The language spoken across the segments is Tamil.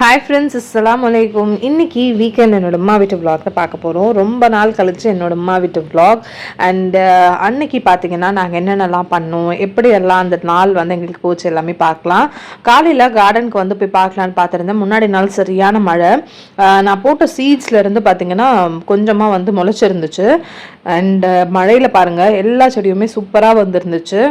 ஹாய் ஃப்ரெண்ட்ஸ், அஸ்ஸலாமு அலைக்கும். இன்றைக்கி வீக்கெண்ட் என்னோட அம்மா வீட்டு விலாக் தான் பார்க்க போகிறோம். ரொம்ப நாள் கழித்து என்னோட அம்மா வீட்டு விலாக். அண்டு அன்னைக்கு பார்த்தீங்கன்னா நாங்கள் என்னென்னலாம் பண்ணோம், எப்படியெல்லாம் அந்த நாள் வந்து எங்களுக்கு போச்சு எல்லாமே பார்க்கலாம். காலையில் கார்டனுக்கு வந்து போய் பார்க்கலான்னு பார்த்துருந்தேன். முன்னாடி நாள் சரியான மழை. நான் போட்ட சீட்ஸ்லேருந்து பார்த்தீங்கன்னா கொஞ்சமாக வந்து முளைச்சிருந்துச்சு. அண்டு மழையில் பாருங்கள் எல்லா செடியுமே சூப்பராக வந்துருந்துச்சு.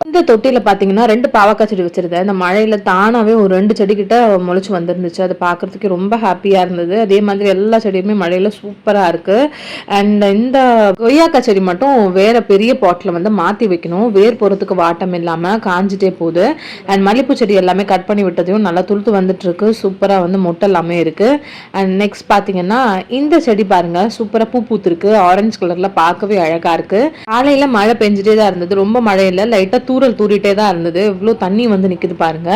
இந்த தொட்டியில் பார்த்தீங்கன்னா 2 பாவக்காய் செடி வச்சுருந்தேன். இந்த மழையில் தானாகவே ஒரு 2 செடிக்கிட்ட முளைச்சி வந்துருந்துச்சு. அதை பார்க்குறதுக்கு ரொம்ப ஹாப்பியாக இருந்தது. அதே மாதிரி எல்லா செடியுமே மழையில் சூப்பராக இருக்குது. அண்ட் இந்த கொய்யாக்காய் செடி மட்டும் வேறு பெரிய பாட்டில் வந்து மாற்றி வைக்கணும். வேர் போகிறதுக்கு வாட்டம் இல்லாமல் காஞ்சிட்டே போகுது. அண்ட் மல்லிப்பூ செடி எல்லாமே கட் பண்ணி விட்டதையும் நல்லா துளுத்து வந்துட்டுருக்கு. சூப்பராக வந்து மொட்டை எல்லாமே இருக்குது. அண்ட் நெக்ஸ்ட் பார்த்தீங்கன்னா இந்த செடி பாருங்கள், சூப்பராக பூ பூத்துருக்கு. ஆரஞ்சு கலரில் பார்க்கவே அழகாக இருக்குது. காலையில் மழை பெஞ்சிட்டே தான் இருந்தது. ரொம்ப மழையில் லைட்டாக தூரல் தூரிட்டே தான் இருந்தது. இவ்வளோ தண்ணி வந்து நிற்கிது பாருங்க.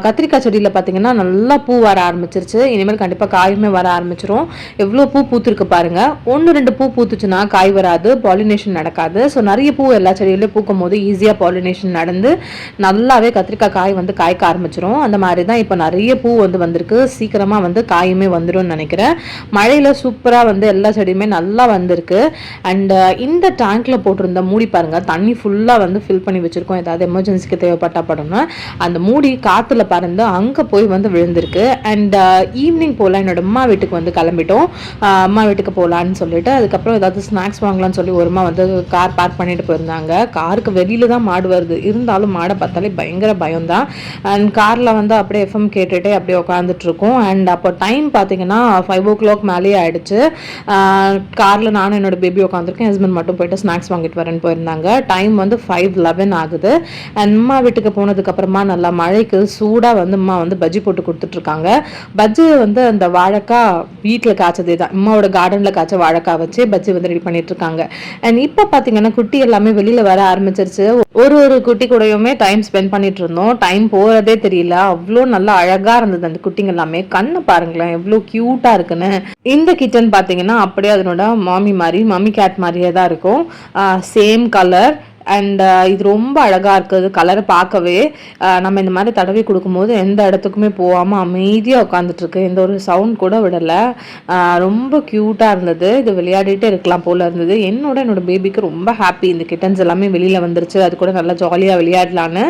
கத்திரிக்காய் செடியில் பார்த்தீங்கன்னா நல்லா பூ வர ஆரம்பிச்சிருச்சு. இனிமேல் கண்டிப்பாக காயுமே வர ஆரம்பிச்சிரும். எவ்வளோ பூ பூத்துருக்கு பாருங்க. 1-2 பூ பூத்துச்சுன்னா காய் வராது, பாலினேஷன் நடக்காது. ஸோ நிறைய பூ எல்லா செடியிலையும் பூக்கும் போது ஈஸியாக பாலினேஷன் நடந்து நல்லாவே கத்திரிக்காய் காய் வந்து காய்க்க ஆரம்பிச்சிரும். அந்த மாதிரி தான் இப்போ நிறைய பூ வந்து வந்திருக்கு. சீக்கிரமாக வந்து காயுமே வந்துடும் நினைக்கிறேன். மழையில் சூப்பராக வந்து எல்லா செடியுமே நல்லா வந்திருக்கு. அண்ட் இந்த டேங்க்ல போட்டிருந்த மூடி பாருங்க, தண்ணி ஃபுல்லாக வந்து ஃபில் பண்ணி வச்சிருக்கோம். ஏதாவது எமர்ஜென்சிக்கு தேவைப்பட்டா படம்னா அந்த மூடி காற்றுல பறந்து அங்கே போய் வந்து விழுந்திருக்கு. அண்ட் ஈவினிங் போல் என்னோட அம்மா வீட்டுக்கு வந்து கிளம்பிட்டோம். அம்மா வீட்டுக்கு போகலான்னு சொல்லிட்டு அதுக்கப்புறம் ஏதாவது ஸ்நாக்ஸ் வாங்கலான்னு சொல்லி ஒருமா வந்து கார் பார்க் பண்ணிட்டு போயிருந்தாங்க. காருக்கு வெளியில தான் மாடு வருது, இருந்தாலும் மாடை பார்த்தாலே பயங்கர பயம்தான். அண்ட் காரில் வந்து அப்படியே எஃப்எம் கேட்டுகிட்டே அப்படியே உட்காந்துட்டு இருக்கோம். அண்ட் அப்போ டைம் பார்த்தீங்கன்னா 5 o'clock மேலேயே ஆயிடுச்சு. காரில் நானும் என்னோட பேபி உட்காந்துருக்கேன். ஹஸ்பண்ட் மட்டும் போயிட்டு ஸ்நாக்ஸ் வாங்கிட்டு வரேன்னு போயிருந்தாங்க. டைம் வந்து 5:11 ஆகுது. அம்மா வீட்டுக்கு போனதுக்கு அப்புறமா நல்லா மழைக்கு சூடாக வந்து அம்மா வந்து பஜ்ஜி போட்டு கொடுத்துட்ருக்காங்க. பஜ்ஜி வந்து அந்த வாழைக்காய் வீட்டில் காய்ச்சதே தான், அம்மாவோட கார்டனில் காய்ச்ச வாழைக்காய் வச்சு பஜ்ஜி வந்து ரெடி பண்ணிட்டு இருக்காங்க. அண்ட் இப்போ பார்த்தீங்கன்னா குட்டி எல்லாமே வெளியில் வர ஆரம்பிச்சிருச்சு. ஒரு குட்டி கூடயுமே டைம் ஸ்பெண்ட் பண்ணிட்டு இருந்தோம். டைம் போகிறதே தெரியல. அவ்வளோ நல்லா அழகாக இருந்தது அந்த குட்டிங்க எல்லாமே. கண்ணை பாருங்களேன் எவ்வளோ க்யூட்டாக இருக்குன்னு. இந்த கிச்சன் பார்த்தீங்கன்னா அப்படியே அதனோட மம்மி கேட் மாதிரியே தான் இருக்கும். Same colour. அண்ட் இது ரொம்ப அழகாக இருக்குது கலரை பார்க்கவே. நம்ம இந்த மாதிரி தடவி கொடுக்கும்போது எந்த இடத்துக்குமே போகாமல் அமைதியாக உட்காந்துட்ருக்கு. எந்த ஒரு சவுண்ட் கூட விடலை. ரொம்ப க்யூட்டாக இருந்தது. இது விளையாடிட்டே இருக்கலாம் போல் இருந்தது. என்னோட பேபிக்கு ரொம்ப ஹாப்பி. இந்த கிட்டன்ஸ் எல்லாமே வெளியில் வந்துருச்சு, அது கூட நல்லா ஜாலியாக விளையாடலான்னு.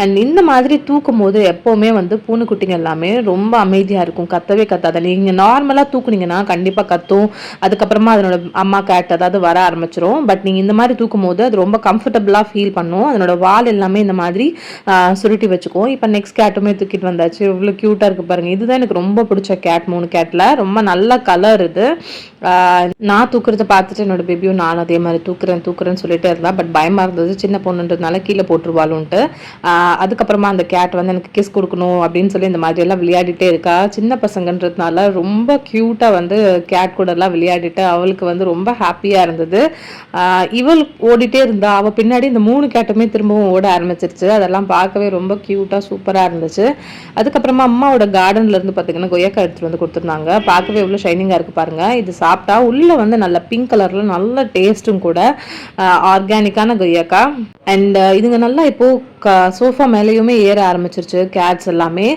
அண்ட் இந்த மாதிரி தூக்கும் போது எப்போவுமே வந்து பூனைக்குட்டிங்க எல்லாமே ரொம்ப அமைதியாக இருக்கும், கத்தவே கத்தாது. நீங்கள் நார்மலாக தூக்குனீங்கன்னா கண்டிப்பாக கத்தும். அதுக்கப்புறமா அதனோட அம்மா கேட் அதாவது வர ஆரம்பிச்சிரும். பட் நீங்கள் இந்த மாதிரி தூக்கும் போது அது ரொம்ப கம்ஃபர்டபுளாக ஃபீல் பண்ணும். அதனோட வால் எல்லாமே இந்த மாதிரி சுருட்டி வச்சுக்கும். இப்போ நெக்ஸ்ட் கேட்டுமே தூக்கிட்டு வந்தாச்சு. இவ்வளோ க்யூட்டாக இருக்குது பாருங்க. இதுதான் எனக்கு ரொம்ப பிடிச்ச கேட். 3 கேட்டில் ரொம்ப நல்ல கலர் இது. நான் தூக்குறத பார்த்துட்டு என்னோட பேபியும் நானும் அதே மாதிரி தூக்குறேன்னு சொல்லிட்டே இருந்தான். பட் பயமாக இருந்தது, சின்ன பொண்ணுன்றதுனால கீழே போட்டுருவாளுன்ட்டு. அதுக்கப்புறமா அந்த கேட் வந்து எனக்கு கிஸ் கொடுக்கணும் அப்படின்னு சொல்லி இந்த மாதிரி எல்லாம் விளையாடிட்டே இருக்கா. சின்ன பசங்கன்றதுனால ரொம்ப க்யூட்டாக வந்து கேட் கூட எல்லாம் விளையாடிட்டு அவளுக்கு வந்து ரொம்ப ஹாப்பியாக இருந்தது. இவள் ஓடிட்டே இருந்தா, அவள் பின்னாடி இந்த 3 கேட்டுமே திரும்பவும் ஓட ஆரம்பிச்சிருச்சு. அதெல்லாம் பார்க்கவே ரொம்ப க்யூட்டாக சூப்பராக இருந்துச்சு. அதுக்கப்புறமா அம்மாவோட கார்டன்ல இருந்து பார்த்தீங்கன்னா கொய்யாக்காய் எடுத்துட்டு வந்து கொடுத்துருந்தாங்க. பார்க்கவே எவ்வளோ ஷைனிங்காக இருக்குது பாருங்க. இது சாப்பிட்டா உள்ளே வந்து நல்ல பிங்க் கலரில் நல்ல டேஸ்ட்டும் கூட. ஆர்கானிக்கான கொய்யாக்காய். அண்ட் இதுங்க நல்லா இப்போது சோஃபா மேலேயுமே ஏற ஆரம்பிச்சிருச்சு. கேட்ஸ் எல்லாமே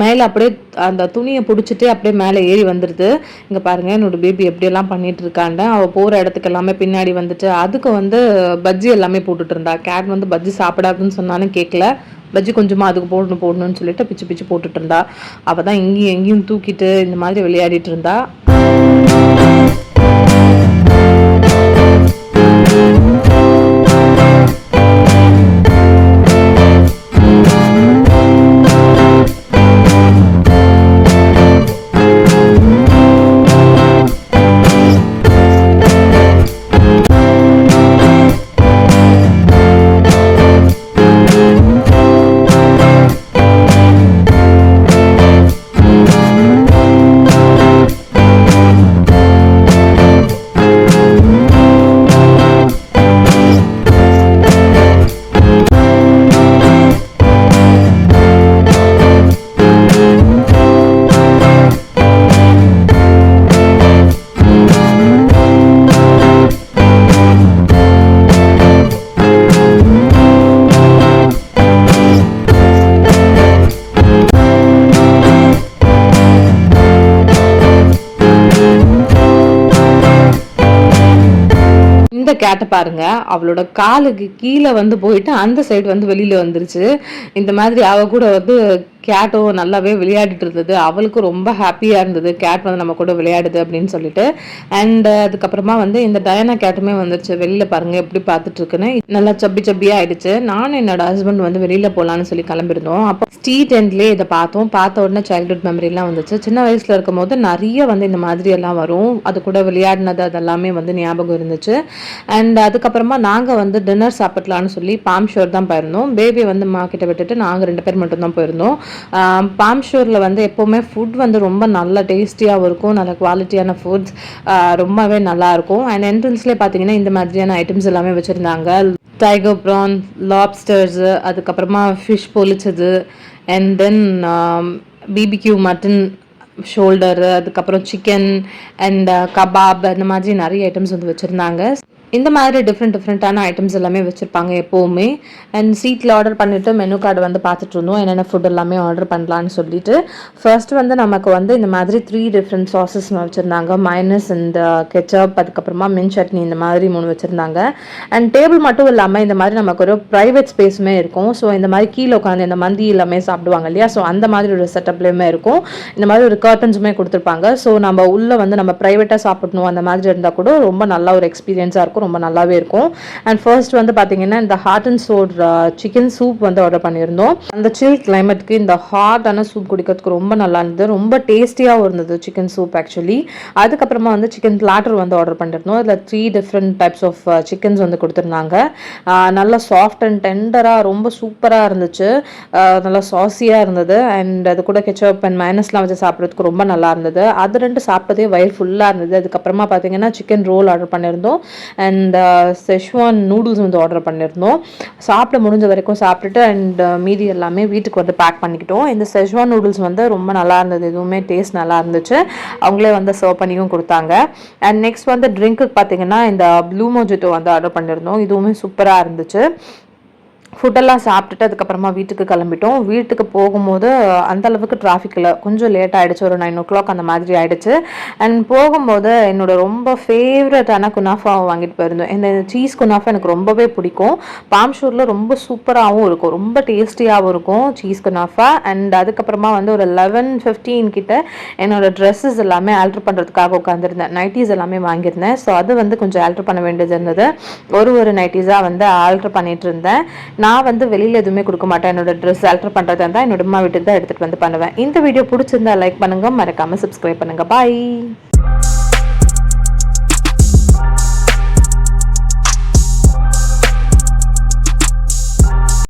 மேலே அப்படியே அந்த துணியை பிடிச்சிட்டு அப்படியே மேலே ஏறி வந்துடுது. இங்கே பாருங்கள் என்னோட பேபி எப்படியெல்லாம் பண்ணிட்டு இருக்காண்ட. அவள் போகிற இடத்துக்கு எல்லாமே பின்னாடி வந்துட்டு அதுக்கு வந்து பஜ்ஜி எல்லாமே போட்டுட்டு இருந்தா. கேட் வந்து பஜ்ஜி சாப்பிடாதுன்னு சொன்னாலும் கேட்கல. பஜ்ஜி கொஞ்சமாக அதுக்கு போடணும்னு சொல்லிட்டு பிச்சு போட்டுட்டு இருந்தா. அவள் தான் இங்கேயும் எங்கேயும் தூக்கிட்டு இந்த மாதிரி விளையாடிட்டு இருந்தா. இந்த கேட்டை பாருங்க, அவளோட காலுக்கு கீழே வந்து போயிட்டு அந்த சைடு வந்து வெளியில வந்துருச்சு. இந்த மாதிரி அவ கூட வந்து கேட்டும் நல்லாவே விளையாடிட்டு இருந்தது. அவளுக்கும் ரொம்ப ஹாப்பியாக இருந்தது கேட் வந்து நம்ம கூட விளையாடுது அப்படின்னு சொல்லிட்டு. அண்ட் அதுக்கப்புறமா வந்து இந்த டயானா கேட்டுமே வந்துருச்சு. வெளியில் பாருங்க எப்படி பார்த்துட்டு இருக்குன்னு நல்லா சப்பி சப்பியாக ஆயிடுச்சு. நானும் என்னோட ஹஸ்பண்ட் வந்து வெளியில் போகலான்னு சொல்லி கிளம்பிருந்தோம். அப்போ ஸ்ட்ரீட் எண்ட்லேயே இதை பார்த்தோம். பார்த்த உடனே சைல்ட்ஹுட் மெமரிலாம் வந்துச்சு. சின்ன வயசில் இருக்கும் போது நிறைய வந்து இந்த மாதிரி எல்லாம் வரும். அது கூட விளையாடினது அதெல்லாமே வந்து ஞாபகம் இருந்துச்சு. அண்ட் அதுக்கப்புறமா நாங்கள் வந்து டின்னர் சாப்பிடலான்னு சொல்லி பாம் ஷோர் தான் போயிருந்தோம். பேபி வந்து மார்க்கெட்டை விட்டுட்டு நாங்கள் 2 பேர் மட்டும் தான் போயிருந்தோம். பாம் ஷோரில் வந்து எப்போவுமே ஃபுட் வந்து ரொம்ப நல்ல டேஸ்டியாகவும் இருக்கும். நல்ல குவாலிட்டியான ஃபுட்ஸ் ரொம்பவே நல்லாயிருக்கும். அண்ட் என்ட்ரன்ஸ்லேயே பார்த்தீங்கன்னா இந்த மாதிரியான ஐட்டம்ஸ் எல்லாமே வச்சுருந்தாங்க. டைகர் ப்ரான், லாப்ஸ்டர்ஸு, அதுக்கப்புறமா ஃபிஷ் பொரிச்சது, and then BBQ mutton shoulder, அதுக்கப்புறம் சிக்கன் அண்ட் கபாப், இந்த மாதிரி நிறைய ஐட்டம்ஸ் வந்து வச்சுருந்தாங்க. இந்த மாதிரி டிஃப்ரெண்ட்டான ஐட்டம்ஸ் எல்லாமே வச்சுருப்பாங்க எப்போவுமே. அண்ட் சீட்டில் ஆர்டர் பண்ணிவிட்டு மெனு கார்டு வந்து பார்த்துட்டு இருந்தோம் என்னென்ன ஃபுட் எல்லாமே ஆர்டர் பண்ணலான்னு சொல்லிட்டு. ஃபர்ஸ்ட் வந்து நமக்கு வந்து இந்த மாதிரி 3 டிஃப்ரெண்ட் சாசஸ் வச்சுருந்தாங்க. மைனஸ் இந்த கெச்சப், அதுக்கப்புறமா மின் சட்னி, இந்த மாதிரி 3 வச்சுருந்தாங்க. அண்ட் டேபிள் மட்டும் இல்லாமல் இந்த மாதிரி நமக்கு ஒரு ப்ரைவேட் ஸ்பேஸுமே இருக்கும். ஸோ இந்த மாதிரி கீழே உட்காந்து இந்த மந்தி எல்லாமே சாப்பிடுவாங்க இல்லையா, ஸோ அந்த மாதிரி ஒரு செட்டப்லேயுமே இருக்கும். இந்த மாதிரி ஒரு கர்டன்ஸுமே கொடுத்துருப்பாங்க. ஸோ நம்ம உள்ளே வந்து நம்ம ப்ரைவேட்டாக சாப்பிடணும் அந்த மாதிரி இருந்தால் கூட ரொம்ப நல்ல ஒரு எக்ஸ்பீரியன்ஸாக இருக்கும். ரொம்ப நல்லாவே இருக்கும். அண்ட் ஃபர்ஸ்ட் வந்து பார்த்தீங்கன்னா இந்த hot and Chor chicken soup வந்து ஆர்டர் பண்ணியிருந்தோம். அந்த சில் கிளைமேட்க்கு இந்த ஹாட்டான சூப் குடிக்கிறதுக்கு ரொம்ப நல்லா இருந்தது. ரொம்ப டேஸ்டியாகவும் இருந்தது சிக்கன் சூப் ஆக்சுவலி. அதுக்கப்புறமா வந்து சிக்கன் பிளாட்டர் வந்து ஆர்டர் பண்ணியிருந்தோம். இதில் 3 டிஃப்ரெண்ட் டைப்ஸ் ஆஃப் சிக்கன்ஸ் வந்து கொடுத்துருந்தாங்க. நல்லா சாஃப்ட் அண்ட் டெண்டராக ரொம்ப சூப்பராக இருந்துச்சு. நல்லா சாஸியாக இருந்தது. அண்ட் அது கூட கெச்சப் அண்ட் மைனஸ்லாம் வச்சு சாப்பிட்றதுக்கு ரொம்ப நல்லா இருந்தது. அது 2 சாப்பிட்டதே வயிறு ஃபுல்லாக இருந்தது. அதுக்கப்புறமா பார்த்தீங்கன்னா சிக்கன் ரோல் ஆர்டர் பண்ணியிருந்தோம். அண்ட் செஷ்வான் நூடுல்ஸ் வந்து ஆர்டர் பண்ணியிருந்தோம். சாப்பிட முடிஞ்ச வரைக்கும் சாப்பிட்டுட்டு அண்ட் மீதி எல்லாமே வீட்டுக்கு வந்து பேக் பண்ணிக்கிட்டோம். இந்த செஷ்வான் நூடுல்ஸ் வந்து ரொம்ப நல்லா இருந்தது. எதுவுமே டேஸ்ட் நல்லா இருந்துச்சு. அவங்களே வந்து சர்வ் பண்ணியும் கொடுத்தாங்க. அண்ட் நெக்ஸ்ட் வந்து ட்ரிங்க்குக்கு பார்த்தீங்கன்னா இந்த ப்ளூ மொஜிட்டோ வந்து ஆர்டர் பண்ணியிருந்தோம். இதுவுமே சூப்பராக இருந்துச்சு. ஃபுட்டெல்லாம் சாப்பிட்டுட்டு அதுக்கப்புறமா வீட்டுக்கு கிளம்பிட்டோம். வீட்டுக்கு போகும்போது அந்தளவுக்கு டிராஃபிக்கில் கொஞ்சம் லேட் ஆகிடுச்சு. ஒரு 9 o'clock அந்த மாதிரி ஆகிடுச்சு. அண்ட் போகும்போது என்னோட ரொம்ப ஃபேவரட்டான குனாஃபாவை வாங்கிட்டு போயிருந்தோம். இந்த சீஸ் குனாஃபா எனக்கு ரொம்பவே பிடிக்கும். பாம் ஷூரில் ரொம்ப சூப்பராகவும் இருக்கும், ரொம்ப டேஸ்டியாகவும் இருக்கும் சீஸ் குனாஃபா. அண்ட் அதுக்கப்புறமா வந்து ஒரு 11:15 கிட்ட என்னோடய ட்ரெஸ்ஸஸ் எல்லாமே ஆல்ட்ரு பண்ணுறதுக்காக உட்காந்துருந்தேன். நைட்டிஸ் எல்லாமே வாங்கியிருந்தேன். ஸோ அது வந்து கொஞ்சம் ஆல்ட்ரு பண்ண வேண்டியது இருந்தது. ஒரு நைட்டிஸாக வந்து ஆல்ட்ரு பண்ணிட்டு இருந்தேன். நான் வந்து வெளியில் எதுவுமே கொடுக்க மாட்டேன். என்னோட ட்ரெஸ் ஆல்டர் பண்ணுறதா இருந்தால் என்னோட அம்மா வீட்டுக்கு தான் எடுத்துகிட்டு வந்து பண்ணுவேன். இந்த வீடியோ பிடிச்சிருந்தா லைக் பண்ணுங்கள், மறக்காமல் சப்ஸ்கிரைப் பண்ணுங்கள். பாய்.